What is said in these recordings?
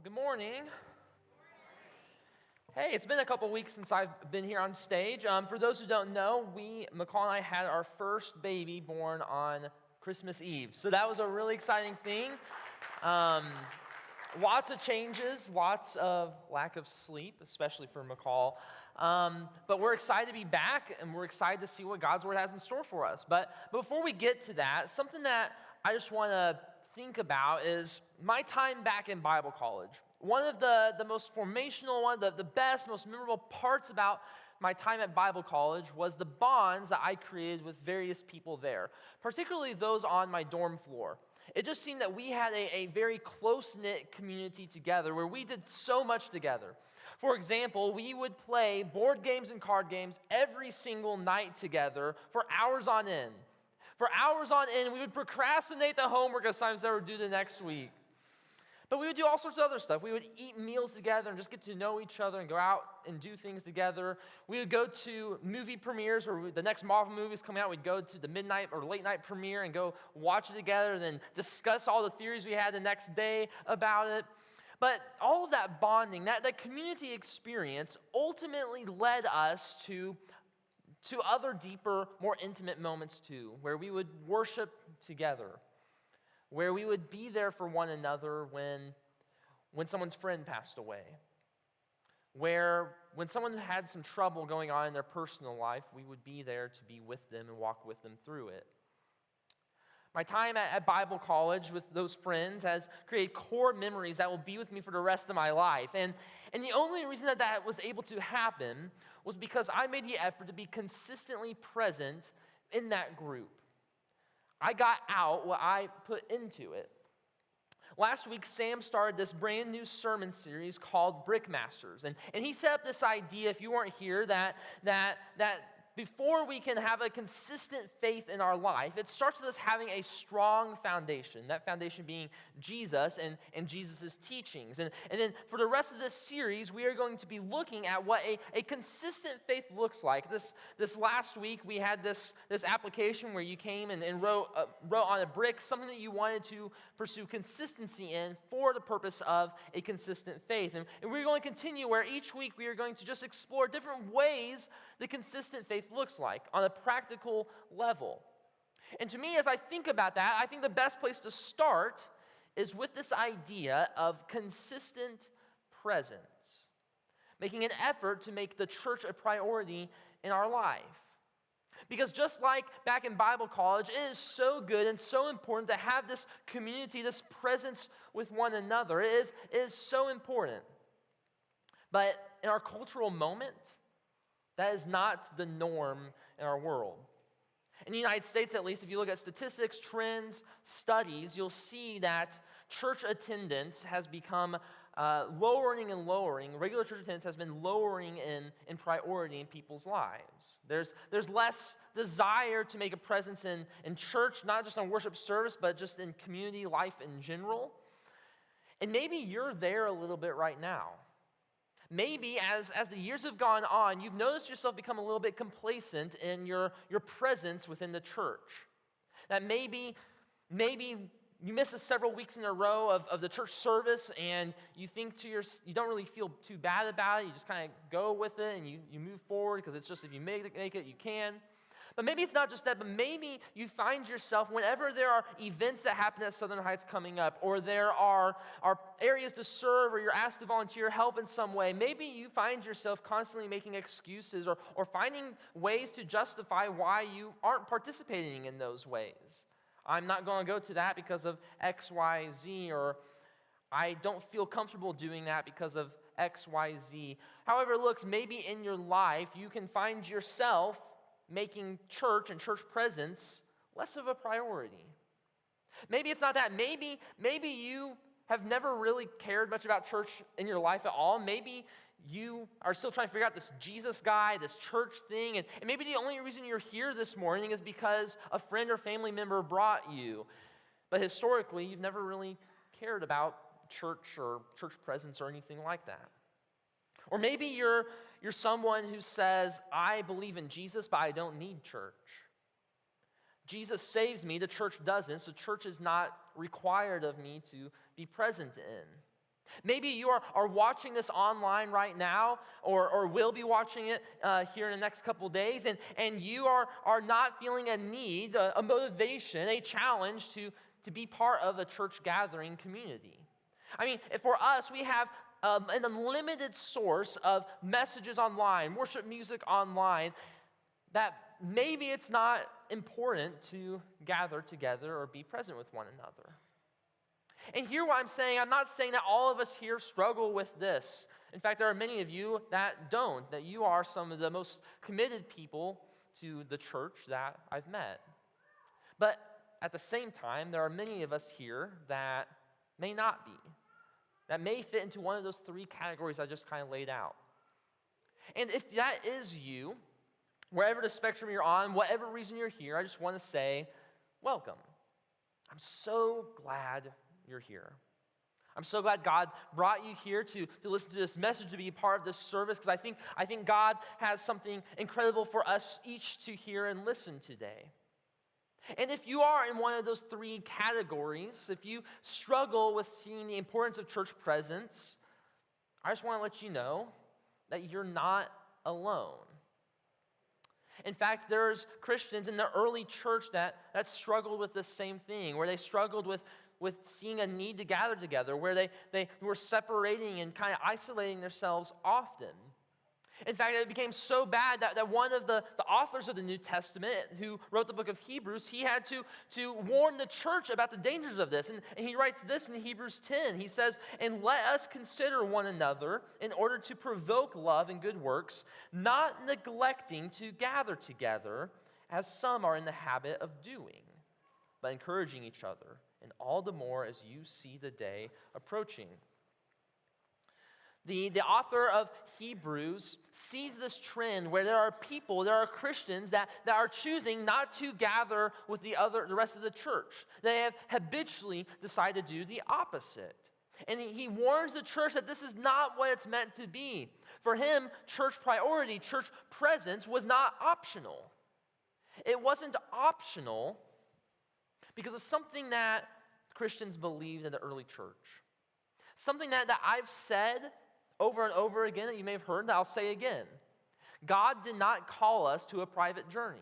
Good morning. Hey, it's been a couple weeks since I've been here on stage. For those who don't know, McCall and I had our first baby born on Christmas Eve. So that was a really exciting thing. Lots of changes, lots of lack of sleep, especially for McCall. But we're excited to be back, and we're excited to see what God's Word has in store for us. But before we get to that, something that I just want to think about is my time back in Bible college. One of the most formational, the best, most memorable parts about my time at Bible college was the bonds that I created with various people there, particularly those on my dorm floor. It just seemed that we had a very close-knit community together where we did so much together. For example, we would play board games and card games every single night together for hours on end. For hours on end, we would procrastinate the homework assignments that were due the next week. But we would do all sorts of other stuff. We would eat meals together and just get to know each other and go out and do things together. We would go to movie premieres where the next Marvel movie is coming out. We'd go to the midnight or late night premiere and go watch it together and then discuss all the theories we had the next day about it. But all of that bonding, that community experience ultimately led us to other deeper, more intimate moments too, where we would worship together, where we would be there for one another when someone's friend passed away, where when someone had some trouble going on in their personal life, we would be there to be with them and walk with them through it. My time at Bible college with those friends has created core memories that will be with me for the rest of my life. And the only reason that was able to happen was because I made the effort to be consistently present in that group. I got out what I put into it. Last week, Sam started this brand new sermon series called Brickmasters. And he set up this idea, if you weren't here, that before we can have a consistent faith in our life, it starts with us having a strong foundation, that foundation being Jesus and Jesus' teachings. And then for the rest of this series, we are going to be looking at what a consistent faith looks like. This last week, we had this application where you came and wrote on a brick something that you wanted to pursue consistency in for the purpose of a consistent faith. And we're going to continue where each week we are going to just explore different ways the consistent faith looks like on a practical level. And to me, as I think about that, I think the best place to start is with this idea of consistent presence, making an effort to make the church a priority in our life. Because just like back in Bible college, it is so good and so important to have this community, this presence with one another. It is so important. But in our cultural moment, that is not the norm in our world. In the United States, at least, if you look at statistics, trends, studies, you'll see that church attendance has become lowering and lowering. Regular church attendance has been lowering in priority in people's lives. There's less desire to make a presence in church, not just on worship service, but just in community life in general. And maybe you're there a little bit right now. Maybe as the years have gone on, you've noticed yourself become a little bit complacent in your presence within the church. That maybe you miss several weeks in a row of the church service and you think you don't really feel too bad about it. You just kind of go with it and you move forward because it's just if you make it, you can. But maybe it's not just that, but maybe you find yourself, whenever there are events that happen at Southern Heights coming up, or there are areas to serve, or you're asked to volunteer help in some way, maybe you find yourself constantly making excuses or finding ways to justify why you aren't participating in those ways. I'm not going to go to that because of X, Y, Z, or I don't feel comfortable doing that because of X, Y, Z. However it looks, maybe in your life you can find yourself making church and church presence less of a priority. Maybe it's not that. Maybe you have never really cared much about church in your life at all. Maybe you are still trying to figure out this Jesus guy, this church thing, and maybe the only reason you're here this morning is because a friend or family member brought you. But historically, you've never really cared about church or church presence or anything like that. Or maybe you're someone who says, I believe in Jesus, but I don't need church. Jesus saves me, the church doesn't, so church is not required of me to be present in. Maybe you are watching this online right now or will be watching it here in the next couple days, and you are not feeling a need, a motivation, a challenge to be part of a church gathering community. I mean, for us, we have an unlimited source of messages online, worship music online, that maybe it's not important to gather together or be present with one another. And hear what I'm saying. I'm not saying that all of us here struggle with this. In fact, there are many of you that don't, that you are some of the most committed people to the church that I've met. But at the same time, there are many of us here that may not be, that may fit into one of those three categories I just kind of laid out. And if that is you, wherever the spectrum you're on, whatever reason you're here, I just want to say, welcome. I'm so glad you're here. I'm so glad God brought you here to listen to this message, to be a part of this service, because I think God has something incredible for us each to hear and listen today. And if you are in one of those three categories, if you struggle with seeing the importance of church presence, I just want to let you know that you're not alone. In fact, there's Christians in the early church that struggled with this same thing, where they struggled with seeing a need to gather together, where they were separating and kind of isolating themselves often. In fact, it became so bad that one of the authors of the New Testament, who wrote the book of Hebrews, he had to warn the church about the dangers of this. And he writes this in Hebrews 10. He says, "And let us consider one another in order to provoke love and good works, not neglecting to gather together, as some are in the habit of doing, but encouraging each other, and all the more as you see the day approaching." The author of Hebrews sees this trend where there are Christians that are choosing not to gather with the rest of the church. They have habitually decided to do the opposite. And he warns the church that this is not what it's meant to be. For him, church priority, church presence was not optional. It wasn't optional because of something that Christians believed in the early church. Something that I've said over and over again that you may have heard, that I'll say again. God did not call us to a private journey.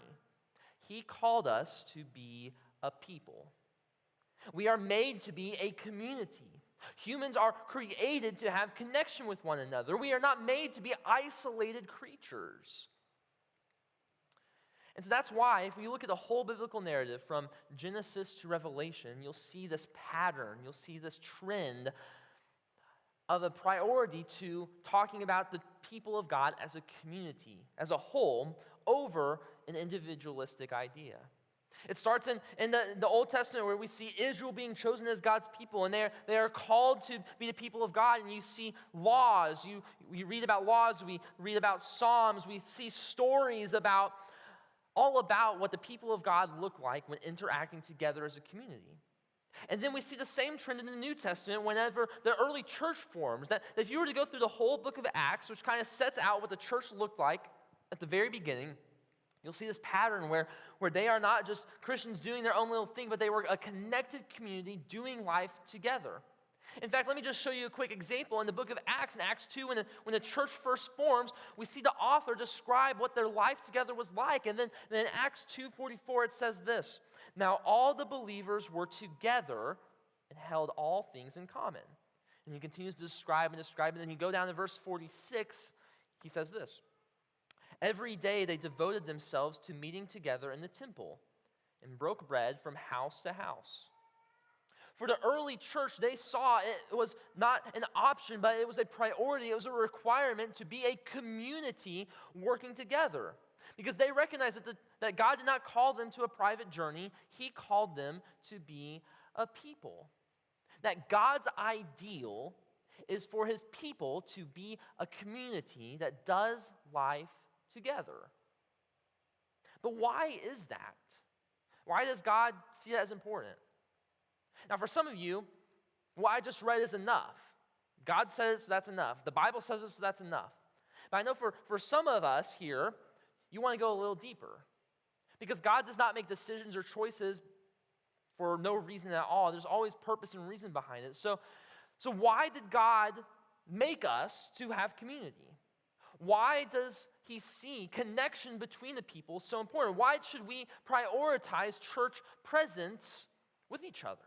He called us to be a people. We are made to be a community. Humans are created to have connection with one another. We are not made to be isolated creatures. And so that's why, if we look at the whole biblical narrative from Genesis to Revelation, you'll see this pattern, you'll see this trend of a priority to talking about the people of God as a community, as a whole, over an individualistic idea. It starts in the Old Testament, where we see Israel being chosen as God's people, and they are called to be the people of God, and you see laws. We read about laws, we read about Psalms, we see stories all about what the people of God look like when interacting together as a community. And then we see the same trend in the New Testament whenever the early church forms. That if you were to go through the whole book of Acts, which kind of sets out what the church looked like at the very beginning, you'll see this pattern where they are not just Christians doing their own little thing, but they were a connected community doing life together. In fact, let me just show you a quick example. In the book of Acts, in Acts 2, when the church first forms, we see the author describe what their life together was like. And then in Acts 2:44, it says this: "Now all the believers were together and held all things in common." And he continues to describe, and then you go down to verse 46, he says this: "Every day they devoted themselves to meeting together in the temple and broke bread from house to house." For the early church, they saw it was not an option, but it was a priority. It was a requirement to be a community working together. Because they recognized that God did not call them to a private journey. He called them to be a people. That God's ideal is for his people to be a community that does life together. But why is that? Why does God see that as important? Now, for some of you, what I just read is enough. God says so that's enough. The Bible says so that's enough. But I know for some of us here, you want to go a little deeper. Because God does not make decisions or choices for no reason at all. There's always purpose and reason behind it. So So why did God make us to have community? Why does he see connection between the people so important? Why should we prioritize church presence with each other?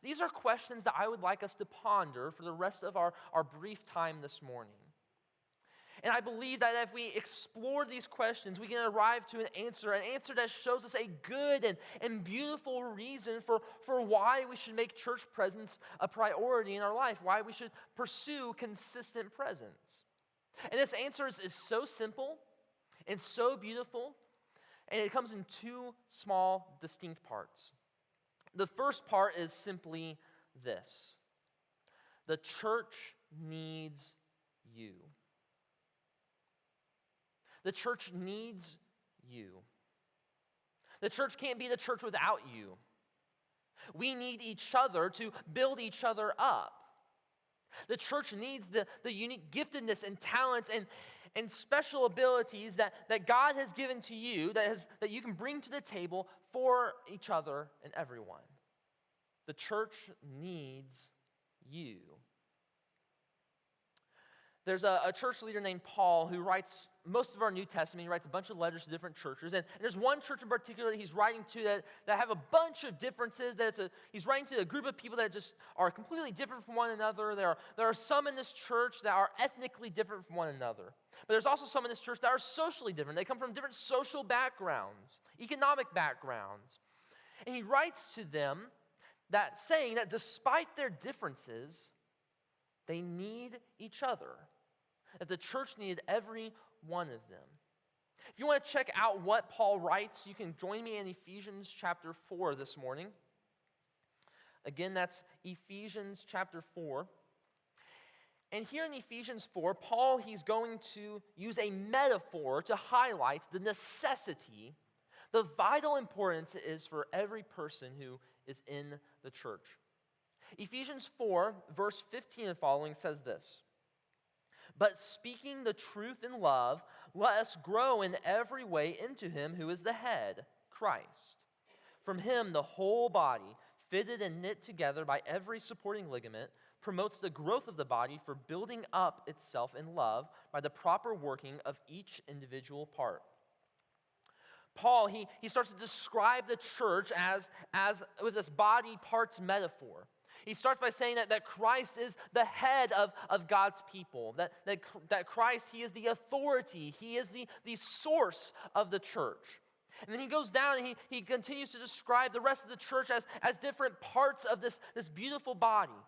These are questions that I would like us to ponder for the rest of our brief time this morning. And I believe that if we explore these questions, we can arrive to an answer that shows us a good and beautiful reason for why we should make church presence a priority in our life, why we should pursue consistent presence. And this answer is so simple and so beautiful, and it comes in two small, distinct parts. The first part is simply this: the church needs you. The church needs you. The church can't be the church without you. We need each other to build each other up. The church needs the unique giftedness and talents and special abilities that God has given to you that you can bring to the table for each other and everyone. The church needs you. There's a church leader named Paul who writes most of our New Testament. He writes a bunch of letters to different churches. And there's one church in particular that he's writing to that have a bunch of differences. He's writing to a group of people that just are completely different from one another. There are some in this church that are ethnically different from one another. But there's also some in this church that are socially different. They come from different social backgrounds, economic backgrounds. And he writes to them saying that despite their differences, they need each other. That the church needed every one of them. If you want to check out what Paul writes, you can join me in Ephesians chapter 4 this morning. Again, that's Ephesians chapter 4. And here in Ephesians 4, Paul, he's going to use a metaphor to highlight the necessity, the vital importance it is for every person who is in the church. Ephesians 4, verse 15 and following says this: "But speaking the truth in love, let us grow in every way into him who is the head, Christ. From him the whole body, fitted and knit together by every supporting ligament, promotes the growth of the body for building up itself in love by the proper working of each individual part." Paul, he starts to describe the church as with this body parts metaphor. He starts by saying that Christ is the head of God's people, that Christ, he is the authority, he is the source of the church. And then he goes down and he continues to describe the rest of the church as different parts of this beautiful body.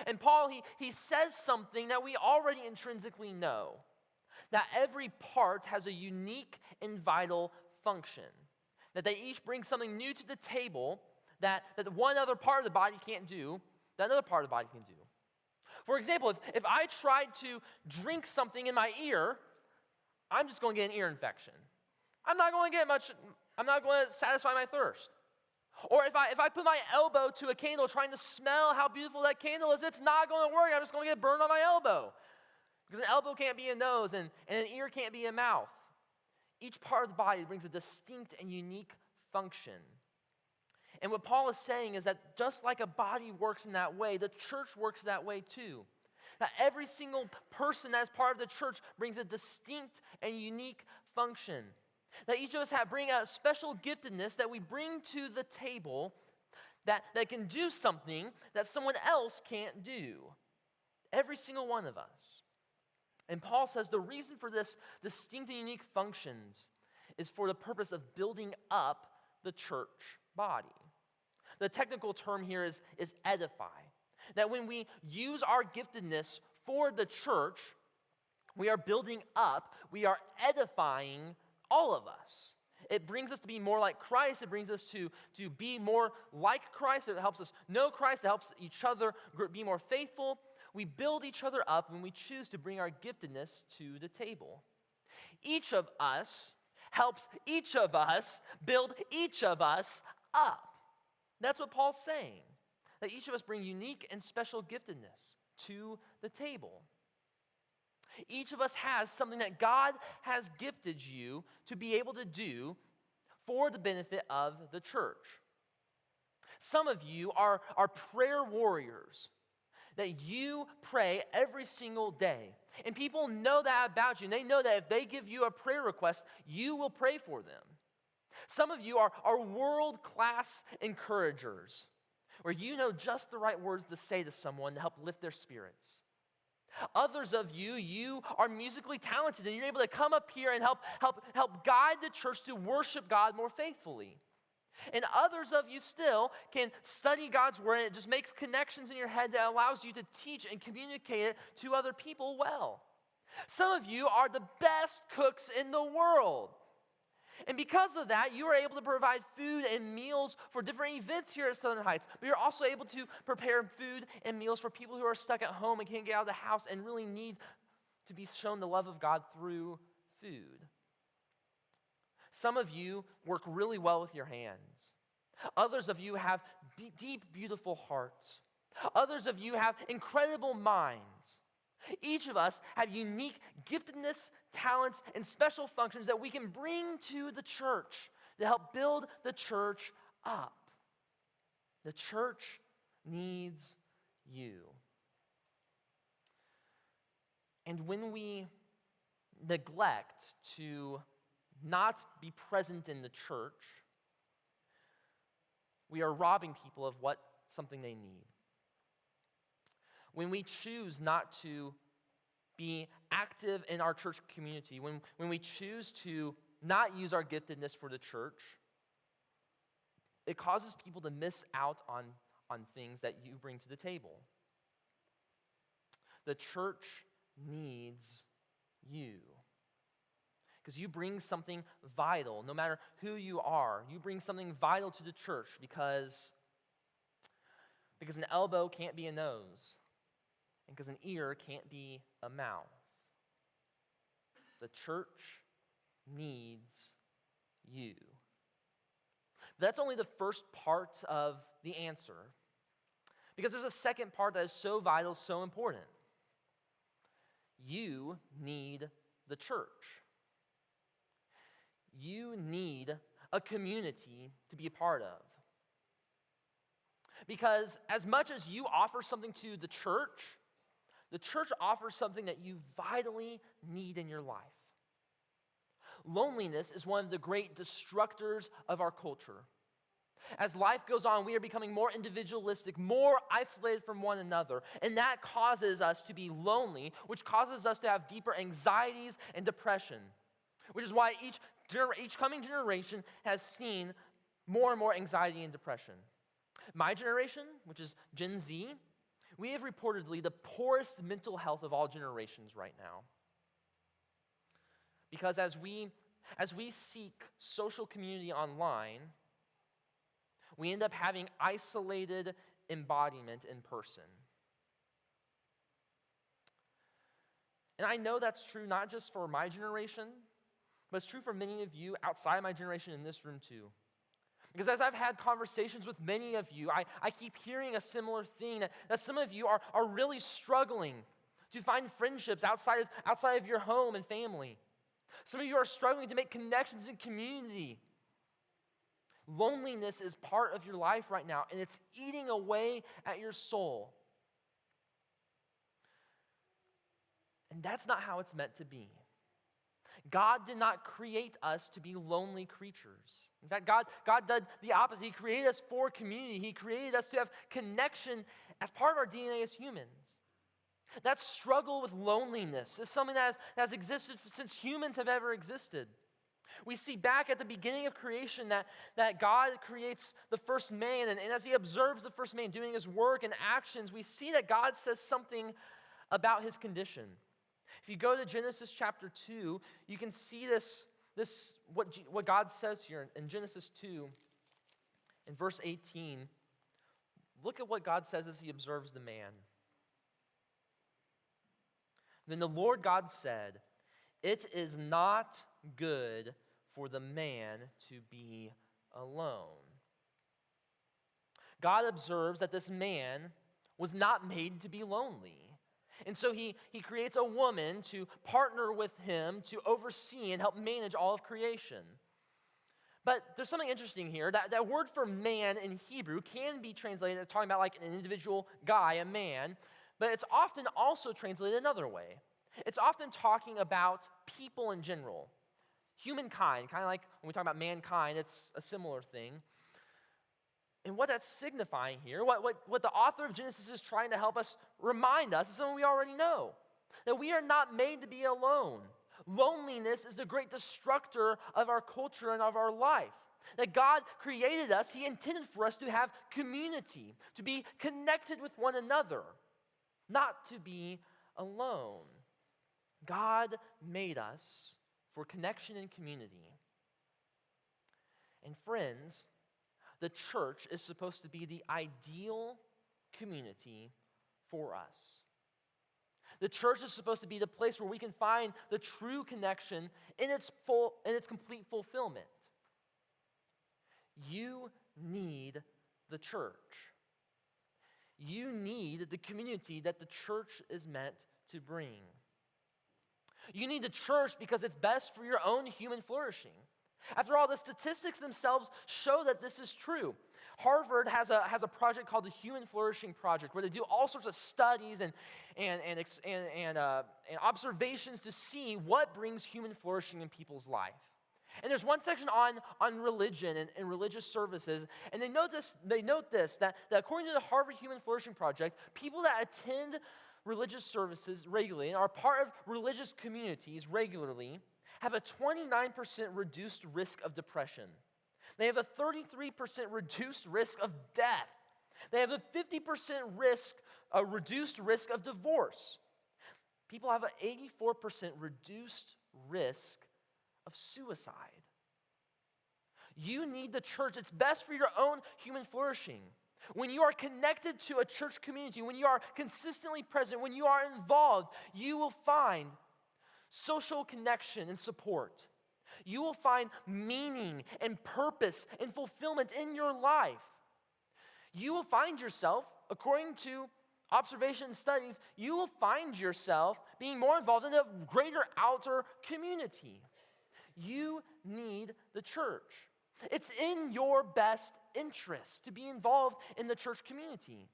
And Paul, he says something that we already intrinsically know, that every part has a unique and vital function, that they each bring something new to the table that one other part of the body can't do, that another part of the body can do. For example, if I tried to drink something in my ear, I'm just going to get an ear infection. I'm not going to satisfy my thirst. Or if I put my elbow to a candle trying to smell how beautiful that candle is, it's not going to work. I'm just going to get burned on my elbow. Because an elbow can't be a nose and an ear can't be a mouth. Each part of the body brings a distinct and unique function. And what Paul is saying is that just like a body works in that way, the church works that way too. That every single person as part of the church brings a distinct and unique function. That each of us bring a special giftedness that we bring to the table that can do something that someone else can't do. Every single one of us. And Paul says the reason for this distinct and unique functions is for the purpose of building up the church body. The technical term here is edify. That when we use our giftedness for the church, we are building up, we are edifying all of us. It brings us to be more like Christ. It brings us to be more like Christ. It helps us know Christ. It helps each other be more faithful. We build each other up when we choose to bring our giftedness to the table. Each of us helps each of us build each of us up. That's what Paul's saying, that each of us bring unique and special giftedness to the table. Each of us has something that God has gifted you to be able to do for the benefit of the church. Some of you are prayer warriors. that you pray every single day. And people know that about you. And they know that if they give you a prayer request, you will pray for them. Some of you are world-class encouragers, where you know just the right words to say to someone to help lift their spirits. Others of you are musically talented, and you're able to come up here and help guide the church to worship God more faithfully. And others of you still can study God's word, and it just makes connections in your head that allows you to teach and communicate it to other people well. Some of you are the best cooks in the world. And because of that, you are able to provide food and meals for different events here at Southern Heights. But you're also able to prepare food and meals for people who are stuck at home and can't get out of the house and really need to be shown the love of God through food. Some of you work really well with your hands. Others of you have deep, beautiful hearts. Others of you have incredible minds. Each of us have unique giftedness, talents, and special functions that we can bring to the church to help build the church up. The church needs you. And when we neglect to not be present in the church, we are robbing people of something they need. When we choose not to be active in our church community, when we choose to not use our giftedness for the church, it causes people to miss out on things that you bring to the table. The church needs you. Because you bring something vital, no matter who you are. You bring something vital to the church because an elbow can't be a nose. And because an ear can't be a mouth. The church needs you. That's only the first part of the answer. Because there's a second part that is so vital, so important. You need the church. You need a community to be a part of. Because as much as you offer something to the church offers something that you vitally need in your life. Loneliness is one of the great destructors of our culture. As life goes on, we are becoming more individualistic, more isolated from one another, and that causes us to be lonely, which causes us to have deeper anxieties and depression, which is why each coming generation has seen more and more anxiety and depression. My generation, which is Gen Z, we have reportedly the poorest mental health of all generations right now. Because as we seek social community online, we end up having isolated embodiment in person. And I know that's true not just for my generation, but it's true for many of you outside my generation in this room too. Because as I've had conversations with many of you, I keep hearing a similar thing, that some of you are really struggling to find friendships outside of your home and family. Some of you are struggling to make connections in community. Loneliness is part of your life right now, and it's eating away at your soul. And that's not how it's meant to be. God did not create us to be lonely creatures. In fact, God did the opposite. He created us for community. He created us to have connection as part of our DNA as humans. That struggle with loneliness is something that has existed since humans have ever existed. We see back at the beginning of creation that God creates the first man, and as he observes the first man doing his work and actions, we see that God says something about his condition. If you go to Genesis chapter 2, you can see what God says here in Genesis 2, in verse 18. Look at what God says as he observes the man. Then the Lord God said, "It is not good for the man to be alone." God observes that this man was not made to be lonely. And so he creates a woman to partner with him to oversee and help manage all of creation. But there's something interesting here. That word for man in Hebrew can be translated as talking about like an individual guy, a man. but it's often also translated another way. It's often talking about people in general, humankind, kind of like when we talk about mankind, it's a similar thing. And what that's signifying here, what the author of Genesis is trying to help us remind us is something we already know, that we are not made to be alone. Loneliness is the great destructor of our culture and of our life. That God created us, He intended for us to have community, to be connected with one another, not to be alone. God made us for connection and community. And friends, the church is supposed to be the ideal community for us. The church is supposed to be the place where we can find the true connection in its complete fulfillment. You need the church. You need the community that the church is meant to bring. You need the church because it's best for your own human flourishing. After all, the statistics themselves show that this is true. Harvard has a project called the Human Flourishing Project, where they do all sorts of studies and observations to see what brings human flourishing in people's life. And there's one section on religion and religious services, and they note this that according to the Harvard Human Flourishing Project, people that attend religious services regularly and are part of religious communities regularly have a 29% reduced risk of depression. They have a 33% reduced risk of death. They have a 50% reduced risk of divorce. People have an 84% reduced risk of suicide. You need the church. It's best for your own human flourishing. When you are connected to a church community, when you are consistently present, when you are involved, you will find social connection and support. You will find meaning and purpose and fulfillment in your life. You will find yourself, according to observation and studies, you will find yourself being more involved in a greater outer community. You need the church. It's in your best interest to be involved in the church community.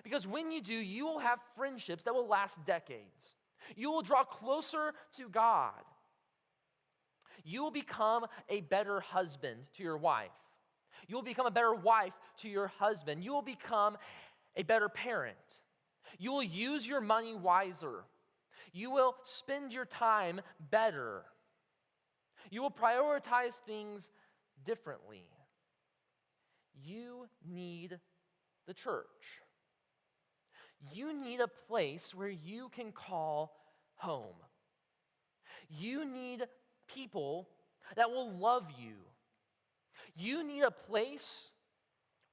Because when you do, you will have friendships that will last decades. You will draw closer to God. You will become a better husband to your wife. You will become a better wife to your husband. You will become a better parent. You will use your money wiser. You will spend your time better. You will prioritize things differently. You need the church. You need a place where you can call home. You need people that will love you. You need a place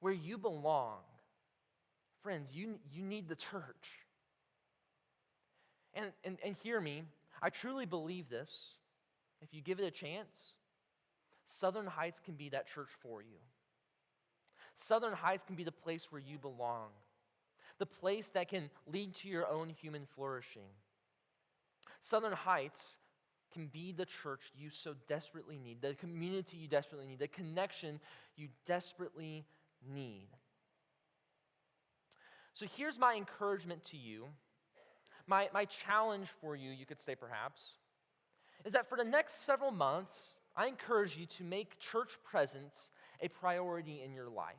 where you belong. Friends, you need the church. And hear me, I truly believe this. If you give it a chance, Southern Heights can be that church for you. Southern Heights can be the place where you belong, the place that can lead to your own human flourishing. Southern Heights can be the church you so desperately need, the community you desperately need, the connection you desperately need. So here's my encouragement to you, my challenge for you, you could say perhaps, is that for the next several months, I encourage you to make church presence a priority in your life,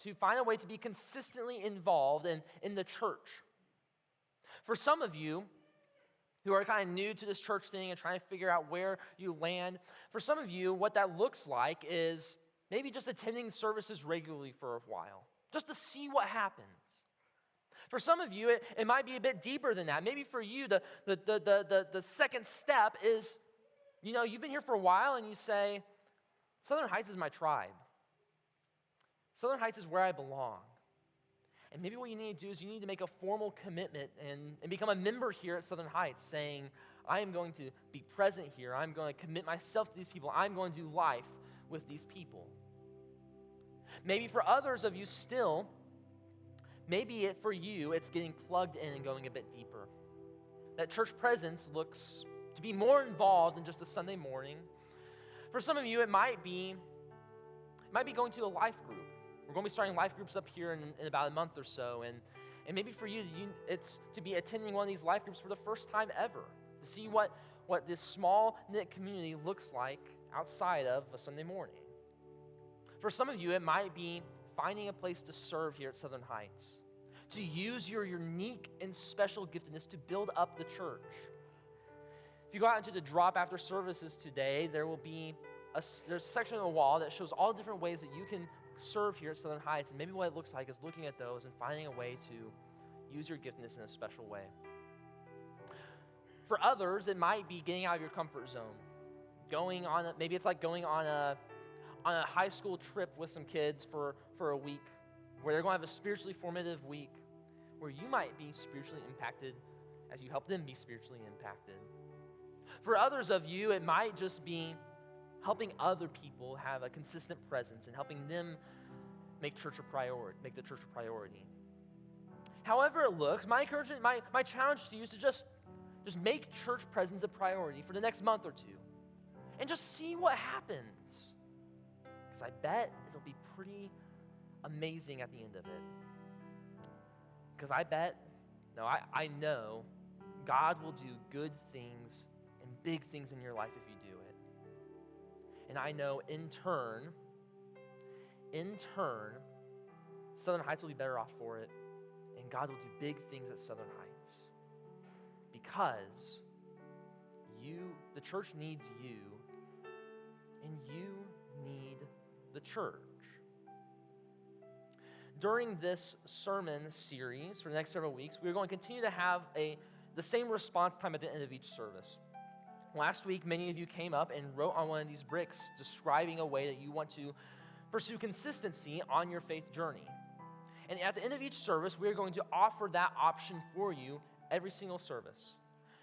to find a way to be consistently involved in the church. For some of you who are kind of new to this church thing and trying to figure out where you land, for some of you, what that looks like is maybe just attending services regularly for a while, just to see what happens. For some of you, it might be a bit deeper than that. Maybe for you, the second step is, you've been here for a while and you say, Southern Heights is my tribe. Southern Heights is where I belong. And maybe what you need to do is you need to make a formal commitment and become a member here at Southern Heights, saying, I am going to be present here. I'm going to commit myself to these people. I'm going to do life with these people. Maybe for others of you still, for you, it's getting plugged in and going a bit deeper. That church presence looks to be more involved than just a Sunday morning. For some of you, it might be going to a life group. We're going to be starting life groups up here in about a month or so, and And maybe for you, it's to be attending one of these life groups for the first time ever, to see what this small-knit community looks like outside of a Sunday morning. For some of you, it might be finding a place to serve here at Southern Heights, to use your unique and special giftedness to build up the church. If you go out into the drop after services today, there's a section on the wall that shows all the different ways that you can serve here at Southern Heights, and maybe what it looks like is looking at those and finding a way to use your giftedness in a special way. For others, it might be getting out of your comfort zone, maybe it's like going on a high school trip with some kids for a week, where they're going to have a spiritually formative week, where you might be spiritually impacted as you help them be spiritually impacted. For others of you, it might just be helping other people have a consistent presence and helping them make the church a priority. However it looks, my encouragement, my challenge to you is to just make church presence a priority for the next month or two and just see what happens. Because I bet it'll be pretty amazing at the end of it. Because I know God will do good things and big things in your life if you do it. And I know in turn, Southern Heights will be better off for it, and God will do big things at Southern Heights. Because the church needs you, and you need the church. During this sermon series for the next several weeks, we're going to continue to have the same response time at the end of each service. Last week, many of you came up and wrote on one of these bricks describing a way that you want to pursue consistency on your faith journey. And at the end of each service, we're going to offer that option for you every single service.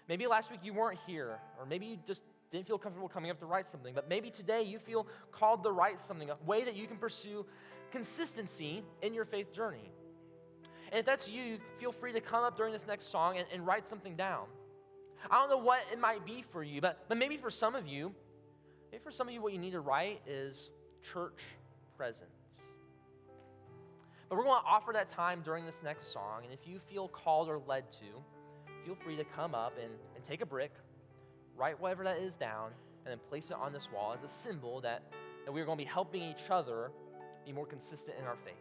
Maybe last week you weren't here, or maybe you just didn't feel comfortable coming up to write something, but maybe today you feel called to write something, a way that you can pursue consistency in your faith journey. And if that's you, feel free to come up during this next song and write something down. I don't know what it might be for you, but maybe for some of you, what you need to write is church presence. But we're going to offer that time during this next song, and if you feel called or led to, feel free to come up and take a brick, write whatever that is down, and then place it on this wall as a symbol that we are going to be helping each other be more consistent in our faith.